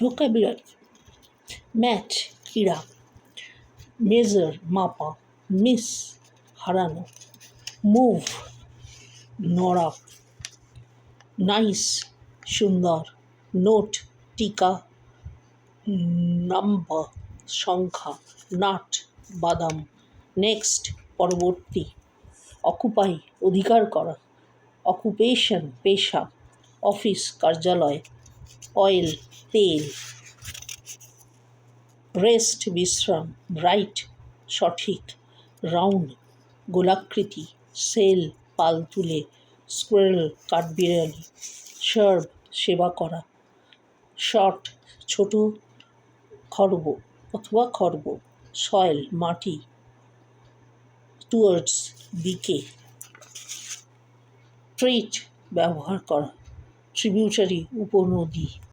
Vocabulary: match ক্রীড়া, measure মাপা, miss হারানো, মুভ নড়া, নাইস সুন্দর, নোট টিকা, নাম্বার সংখ্যা, নাট বাদাম, নেক্সট পরবর্তী, অকুপাই অধিকার করা, অকুপেশন পেশা, অফিস কার্যালয়, অয়েল তেল, রেস্ট বিশ্রাম, ব্রাইট সঠিক, রাউন্ড গোলাকৃতি, সেল পাল তুলে, স্কোয়ারেল কাঠবিড়ালি, সার্ভ সেবা করা, শর্ট ছোট খর্ব অথবা খর্ব, সয়েল মাটি, টুয়ার্ডস দিকে, ট্রিট ব্যবহার করা, ট্রিবিউটারি উপনদী।